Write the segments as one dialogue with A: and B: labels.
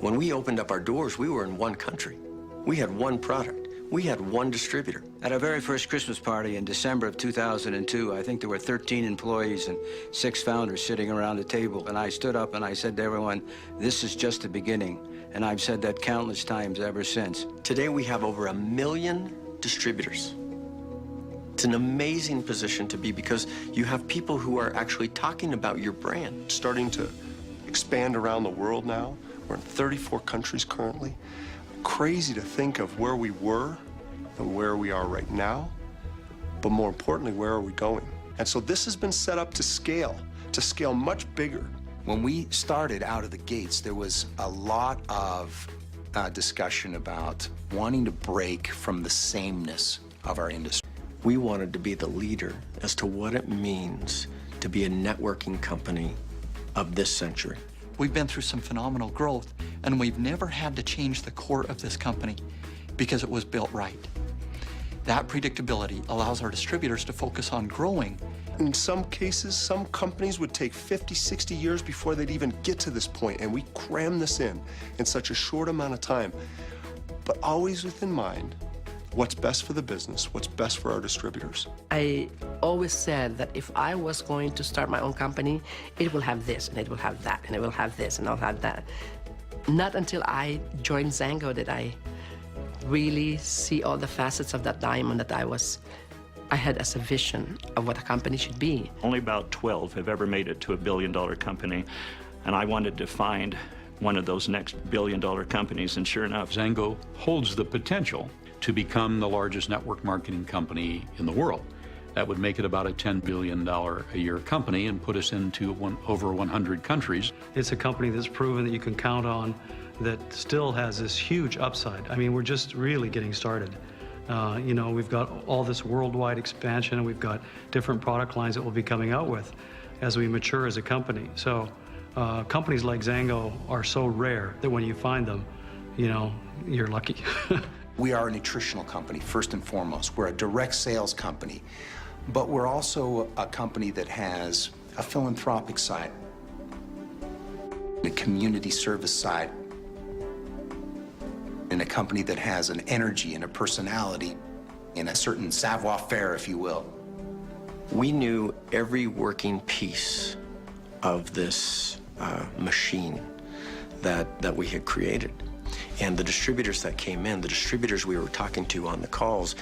A: When we opened up our doors, we were in one country. We had one product. We had one distributor.
B: At our very first Christmas party in December of 2002, I think there were 13 employees and 6 founders sitting around the table. And I stood up and I said to everyone, this is just the beginning. And I've said that countless times ever since.
A: Today, we have over 1 million distributors. It's an amazing position to be because you have people who are actually talking about your brand.
C: Starting to expand around the world now. We're in 34 countries currently. Crazy to think of where we were and where we are right now, but more importantly, where are we going? And so this has been set up to scale much bigger.
D: When we started out of the gates, there was a lot of discussion about wanting to break from the sameness of our industry.
A: We wanted to be the leader as to what it means to be a networking company of this century.
E: We've been through some phenomenal growth, and we've never had to change the core of this company because it was built right. That predictability allows our distributors to focus on growing.
C: In some cases, some companies would take 50, 60 years before they'd even get to this point, and we cram this in such a short amount of time, but always with in mind what's best for the business, what's best for our distributors.
F: I always said that if I was going to start my own company, it will have this, and it will have that, and it will have this, and I'll have that. Not until I joined Zango did I really see all the facets of that diamond that I had as a vision of what a company should be.
G: Only about 12 have ever made it to a billion-dollar company, and I wanted to find one of those next billion-dollar companies, and sure enough,
H: Zango holds the potential to become the largest network marketing company in the world. That would make it about a $10 billion a year company and put us into over 100 countries.
I: It's a company that's proven that you can count on, that still has this huge upside. I mean, we're just really getting started. You know, we've got all this worldwide expansion, and we've got different product lines that we'll be coming out with as we mature as a company. So companies like Zango are so rare that when you find them, you know, you're lucky.
D: We are a nutritional company, first and foremost. We're a direct sales company, but we're also a company that has a philanthropic side, a community service side, and a company that has an energy and a personality and a certain savoir-faire, if you will.
A: We knew every working piece of this machine that we had created. And the distributors that came in, the distributors we were talking to on the calls,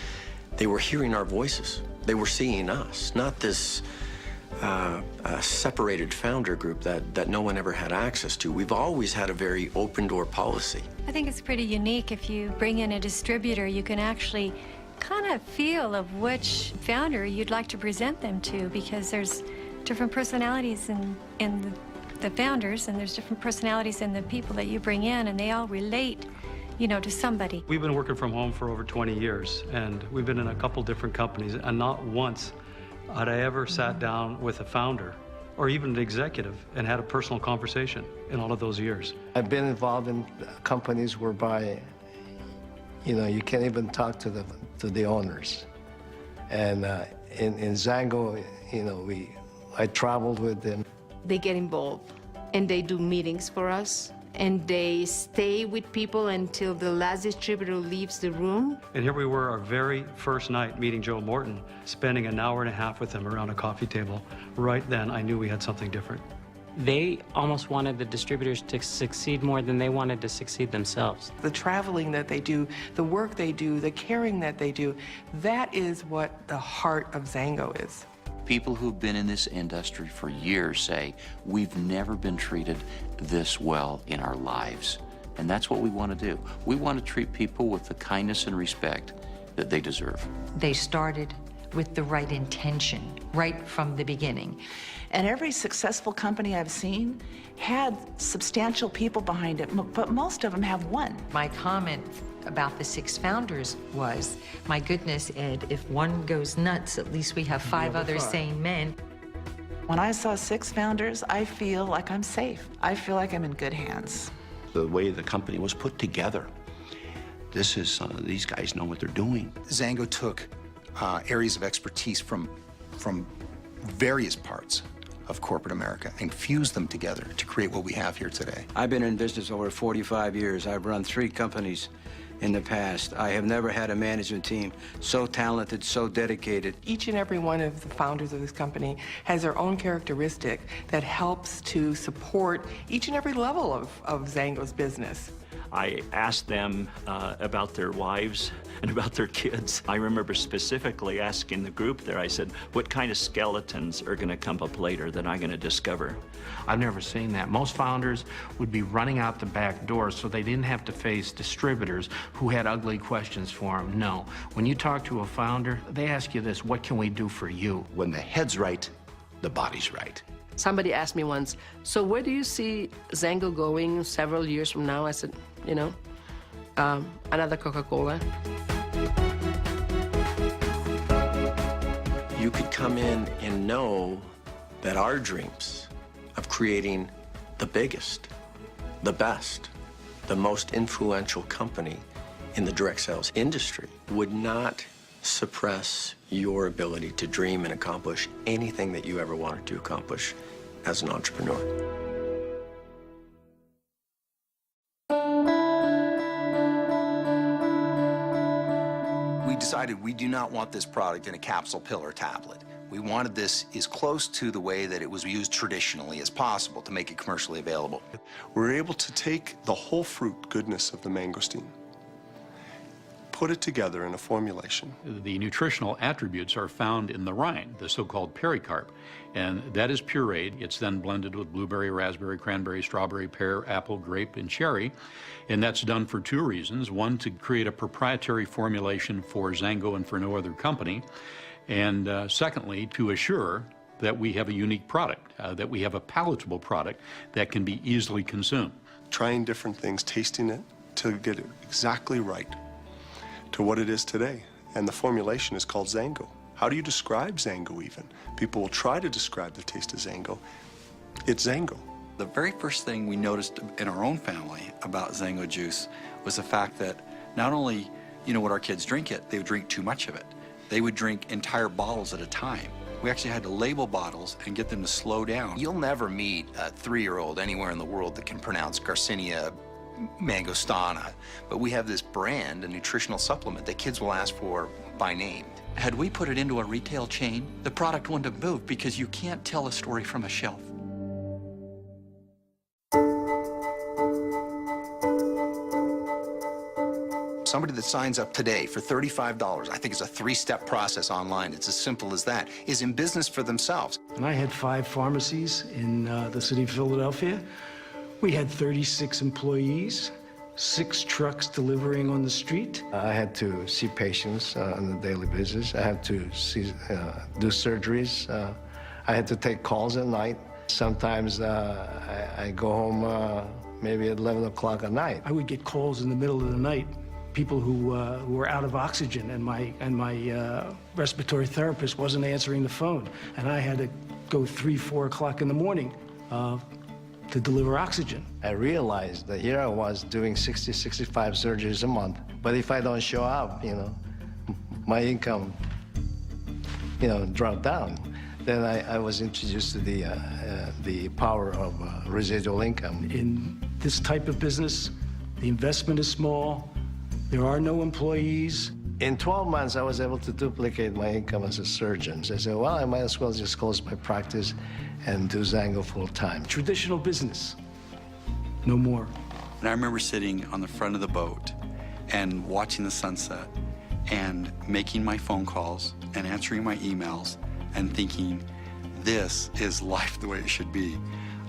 A: they were hearing our voices. They were seeing us, not this separated founder group that no one ever had access to. We've always had a very open door policy.
J: I think it's pretty unique. If you bring in a distributor, you can actually kind of feel of which founder you'd like to present them to, because there's different personalities in the founders, and there's different personalities in the people that you bring in, and they all relate, you know, to somebody.
I: We've been working from home for over 20 years, and we've been in a couple different companies, and not once had I ever sat down with a founder or even an executive and had a personal conversation in all of those years.
K: I've been involved in companies whereby, you know, you can't even talk to the owners. And in Zango, you know, I traveled with them.
L: They get involved, and they do meetings for us, and they stay with people until the last distributor leaves the room.
I: And here we were, our very first night meeting Joe Morton, spending an hour and a half with him around a coffee table. Right then, I knew we had something different.
M: They almost wanted the distributors to succeed more than they wanted to succeed themselves.
N: The traveling that they do, the work they do, the caring that they do, that is what the heart of Zango is.
O: People who've been in this industry for years say, we've never been treated this well in our lives. And that's what we want to do. We want to treat people with the kindness and respect that they deserve.
P: They started with the right intention right from the beginning.
Q: And every successful company I've seen had substantial people behind it, but most of them have one.
P: My comment about the 6 founders was, my goodness, Ed, if one goes nuts, at least we have 5 other sane men.
Q: When I saw 6 founders, I feel like I'm safe. I feel like I'm in good hands.
R: The way the company was put together, these guys know what they're doing.
D: Zango took areas of expertise from various parts of corporate America and fused them together to create what we have here today.
B: I've been in business over 45 years. I've run 3 companies in the past. I have never had a management team so talented, so dedicated.
N: Each and every one of the founders of this company has their own characteristic that helps to support each and every level of Zango's business.
G: I asked them about their wives and about their kids. I remember specifically asking the group there, I said, what kind of skeletons are going to come up later that I'm going to discover?
S: I've never seen that. Most founders would be running out the back door so they didn't have to face distributors who had ugly questions for them. No. When you talk to a founder, they ask you this, what can we do for you?
R: When the head's right, the body's right.
F: Somebody asked me once, so where do you see Zango going several years from now? I said, you know, another Coca-Cola.
A: You could come in and know that our dreams of creating the biggest, the best, the most influential company in the direct sales industry would not suppress your ability to dream and accomplish anything that you ever wanted to accomplish as an entrepreneur.
D: We decided we do not want this product in a capsule, pill, or tablet. We wanted this as close to the way that it was used traditionally as possible to make it commercially available.
C: We're able to take the whole fruit goodness of the mangosteen, put it together in a formulation.
H: The nutritional attributes are found in the rind, the so-called pericarp, and that is pureed. It's then blended with blueberry, raspberry, cranberry, strawberry, pear, apple, grape, and cherry, and that's done for 2 reasons. One, to create a proprietary formulation for Zango and for no other company, and secondly, to assure that we have a unique product, that we have a palatable product that can be easily consumed.
C: Trying different things, tasting it to get it exactly right to what it is today. And the formulation is called Zango. How do you describe Zango even? People will try to describe the taste of Zango. It's Zango.
E: The very first thing we noticed in our own family about Zango juice was the fact that not only, would our kids drink it, they would drink too much of it. They would drink entire bottles at a time. We actually had to label bottles and get them to slow down.
D: You'll never meet a 3-year-old anywhere in the world that can pronounce Garcinia Mangostana, but we have this brand, a nutritional supplement that kids will ask for by name.
E: Had we put it into a retail chain, the product wouldn't have moved because you can't tell a story from a shelf.
D: Somebody that signs up today for $35, I think it's a 3-step process online, it's as simple as that, is in business for themselves.
T: And I had 5 pharmacies in the city of Philadelphia. We had 36 employees, 6 trucks delivering on the street.
K: I had to see patients on a daily basis. I had to do surgeries. I had to take calls at night. Sometimes I go home maybe at 11 o'clock at night.
T: I would get calls in the middle of the night, people who were out of oxygen, and my respiratory therapist wasn't answering the phone. And I had to go 3, 4 o'clock in the morning to deliver oxygen.
K: I realized that here I was doing 60, 65 surgeries a month, but if I don't show up, my income, dropped down. Then I was introduced to the power of residual income.
T: In this type of business, the investment is small, there are no employees.
K: In 12 months, I was able to duplicate my income as a surgeon. So I said, well, I might as well just close my practice and do Zango full-time.
T: Traditional business, no more.
E: And I remember sitting on the front of the boat and watching the sunset and making my phone calls and answering my emails and thinking, this is life the way it should be.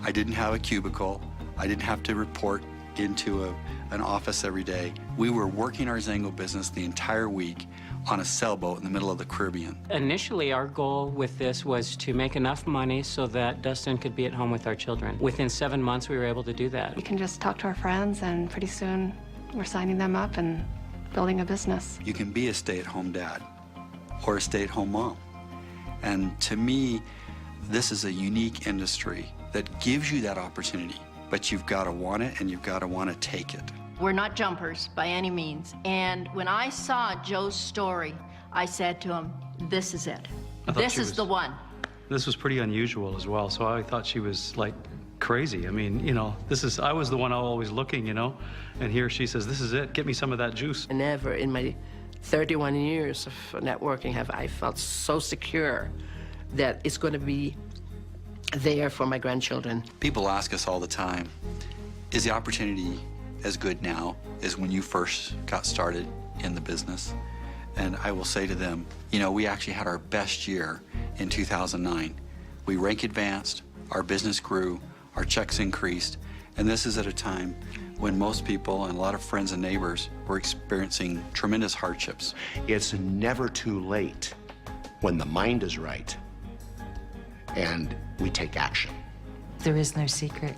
E: I didn't have a cubicle. I didn't have to report into an office every day. We were working our Zango business the entire week on a sailboat in the middle of the Caribbean.
M: Initially, our goal with this was to make enough money so that Dustin could be at home with our children. Within 7 months, we were able to do that.
U: We can just talk to our friends, and pretty soon we're signing them up and building a business.
E: You can be a stay-at-home dad or a stay-at-home mom. And to me, this is a unique industry that gives you that opportunity, but you've got to want it and you've got to want to take it.
V: We're not jumpers by any means. And when I saw Joe's story, I said to him, this is it. This is the one.
I: This was pretty unusual as well, so I thought she was like crazy. I mean, you know, I was the one always looking, you know, and here she says, this is it, get me some of that juice.
F: Never in my 31 years of networking have I felt so secure that it's going to be there for my grandchildren.
E: People ask us all the time, is the opportunity as good now as when you first got started in the business? And I will say to them, you know, we actually had our best year in 2009. We rank advanced, our business grew, our checks increased, and this is at a time when most people and a lot of friends and neighbors were experiencing tremendous hardships.
R: It's never too late when the mind is right and we take action.
P: There is no secret.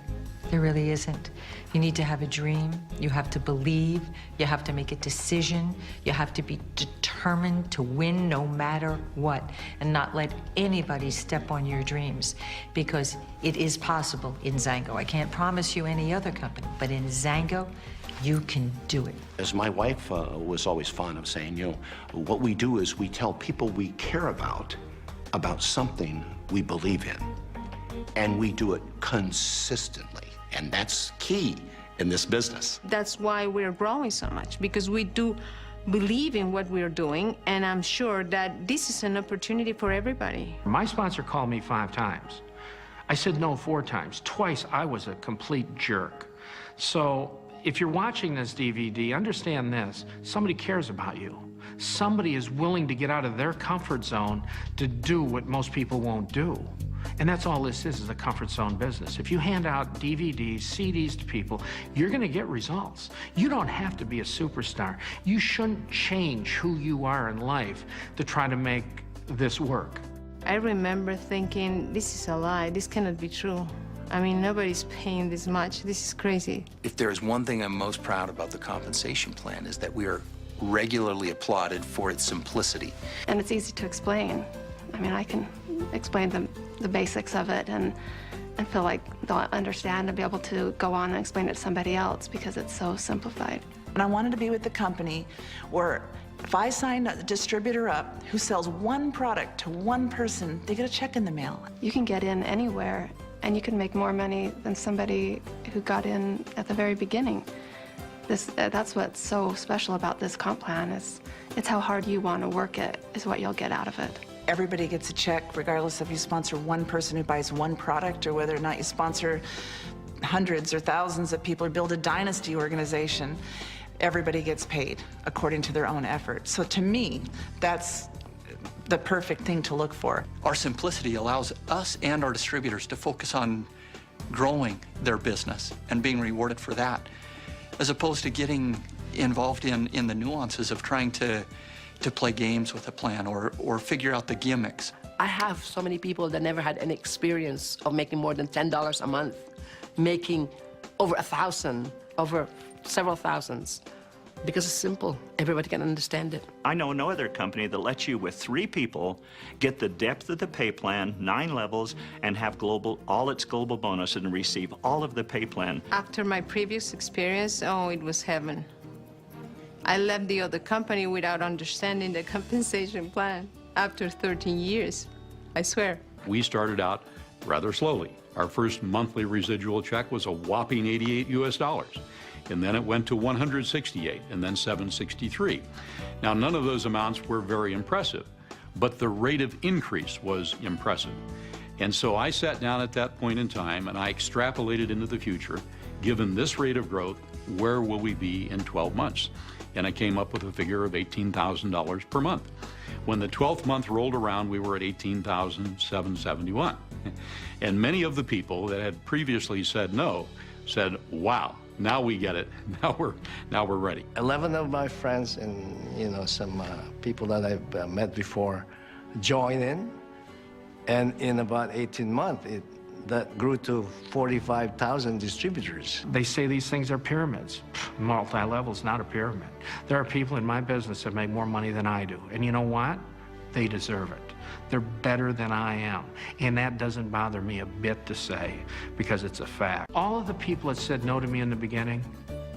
P: There really isn't. You need to have a dream. You have to believe. You have to make a decision. You have to be determined to win no matter what and not let anybody step on your dreams, because it is possible in Zango. I can't promise you any other company, but in Zango, you can do it.
R: As my wife was always fond of saying, you know, what we do is we tell people we care about something we believe in, and we do it consistently. And that's key in this business.
J: That's why we're growing so much, because we do believe in what we're doing, and I'm sure that this is an opportunity for everybody.
S: My sponsor called me 5 times. I said no 4 times. Twice I was a complete jerk. So if you're watching this DVD, understand this: somebody cares about you. Somebody is willing to get out of their comfort zone to do what most people won't do. And that's all this is a comfort zone business. If you hand out DVDs, CDs to people, you're gonna get results. You don't have to be a superstar. You shouldn't change who you are in life to try to make this work.
J: I remember thinking, this is a lie, this cannot be true. I mean, nobody's paying this much, this is crazy.
D: If there is one thing I'm most proud about the compensation plan, is that we are regularly applauded for its simplicity.
U: And it's easy to explain. I mean, I can explain the basics of it and feel like they'll understand and be able to go on and explain it to somebody else because it's so simplified.
Q: And I wanted to be with the company where if I sign a distributor up who sells one product to one person, they get a check in the mail.
U: You can get in anywhere and you can make more money than somebody who got in at the very beginning. That's what's so special about this comp plan is it's how hard you want to work it is what you'll get out of it.
Q: Everybody gets a check, regardless if you sponsor one person who buys one product or whether or not you sponsor hundreds or thousands of people or build a dynasty organization. Everybody gets paid according to their own effort. So to me, that's the perfect thing to look for.
E: Our simplicity allows us and our distributors to focus on growing their business and being rewarded for that, as opposed to getting involved in the nuances of trying to play games with a plan or figure out the gimmicks.
F: I have so many people that never had any experience of making more than $10 a month, making over 1,000, over several thousands, because it's simple. Everybody can understand it.
G: I know no other company that lets you, with 3 people, get the depth of the pay plan, 9 levels, and have all its global bonuses and receive all of the pay plan.
J: After my previous experience, oh, it was heaven. I left the other company without understanding the compensation plan. After 13 years, I swear.
H: We started out rather slowly. Our first monthly residual check was a whopping $88 US. And then it went to 168 and then 763. Now, none of those amounts were very impressive, but the rate of increase was impressive. And so I sat down at that point in time and I extrapolated into the future, given this rate of growth, where will we be in 12 months? And I came up with a figure of $18,000 per month. When the 12th month rolled around, we were at $18,771. And many of the people that had previously said no said, wow, now we get it. Now we're ready.
K: 11 of my friends and some people that I've met before joined in, and in about 18 months, that grew to 45,000 distributors.
S: They say these things are pyramids. Multi-level is not a pyramid. There are people in my business that make more money than I do. And you know what? They deserve it. They're better than I am. And that doesn't bother me a bit to say, because it's a fact. All of the people that said no to me in the beginning,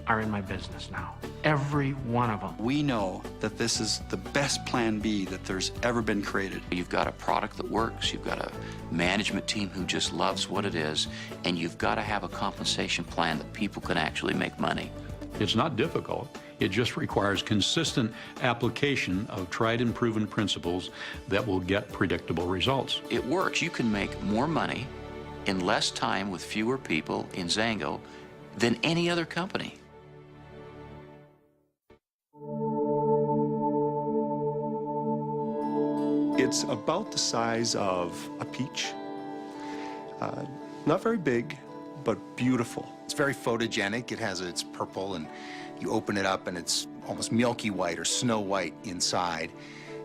S: are in my business now. Every one of them.
E: We know that this is the best plan B that there's ever been created.
L: You've got a product that works, you've got a management team who just loves what it is, and you've got to have a compensation plan that people can actually make money.
H: It's not difficult. It just requires consistent application of tried and proven principles that will get predictable results.
L: It works. You can make more money in less time with fewer people in Zango than any other company.
C: It's about the size of a peach. Not very big, but beautiful.
D: It's very photogenic. It's purple, and you open it up and it's almost milky white or snow white inside.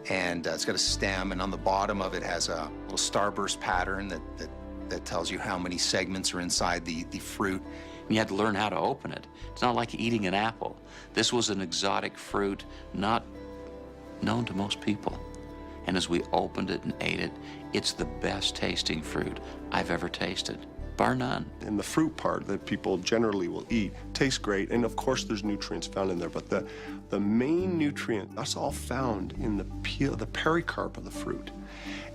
D: And it's got a stem, and on the bottom of it has a little starburst pattern that tells you how many segments are inside the fruit.
L: You had to learn how to open it. It's not like eating an apple. This was an exotic fruit not known to most people. And as we opened it and ate it, it's the best tasting fruit I've ever tasted, bar none.
C: And the fruit part that people generally will eat tastes great, and of course there's nutrients found in there, but the main nutrient, that's all found in the peel, the pericarp of the fruit.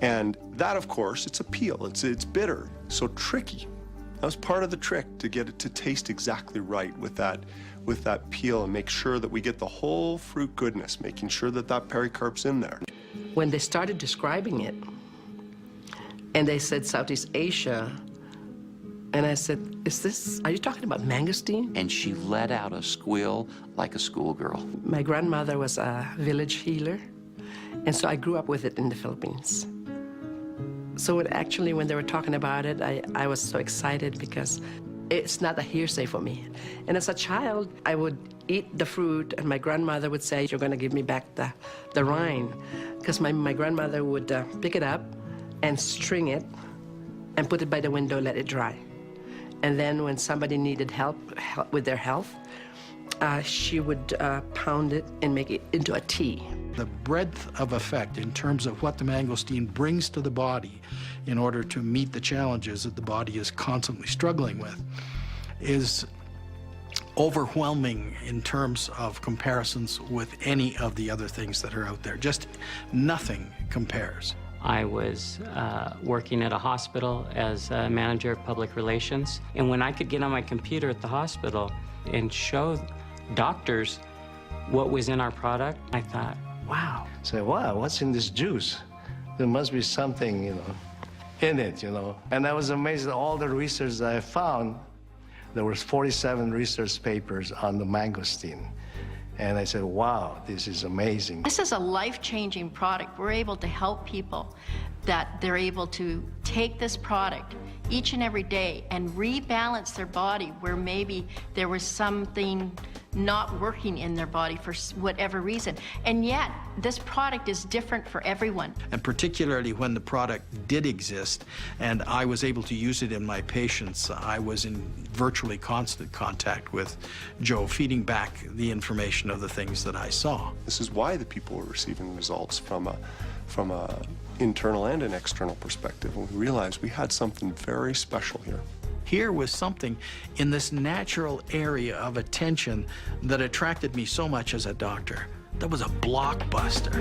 C: And that, of course, it's a peel, it's bitter, so tricky. That was part of the trick, to get it to taste exactly right with that peel, and make sure that we get the whole fruit goodness, making sure that that pericarp's in there.
F: When they started describing it, and they said Southeast Asia, and I said, are you talking about mangosteen?
L: And she let out a squeal like a schoolgirl.
F: My grandmother was a village healer, and so I grew up with it in the Philippines. So when they were talking about it, I was so excited because it's not a hearsay for me. And as a child, I would eat the fruit, and my grandmother would say, "You're going to give me back the rind," because my grandmother would pick it up and string it and put it by the window, let it dry. And then when somebody needed help with their health, she would pound it and make it into a tea.
T: The breadth of effect in terms of what the mangosteen brings to the body in order to meet the challenges that the body is constantly struggling with is overwhelming in terms of comparisons with any of the other things that are out there. Just nothing compares.
M: I was working at a hospital as a manager of public relations, and when I could get on my computer at the hospital and show doctors what was in our product, I thought, wow.
K: Say, wow, what's in this juice? There must be something, in it, And I was amazed at all the research that I found. There was 47 research papers on the mangosteen. And I said, wow, this is amazing.
V: This is a life-changing product. We're able to help people that they're able to take this product each and every day and rebalance their body where maybe there was something not working in their body for whatever reason. And yet, this product is different for everyone.
T: And particularly when the product did exist and I was able to use it in my patients, I was in virtually constant contact with Joe, feeding back the information of the things that I saw.
C: This is why the people were receiving results from a internal and an external perspective, and we realized we had something very special here.
T: Here was something in this natural area of attention that attracted me so much as a doctor. That was a blockbuster.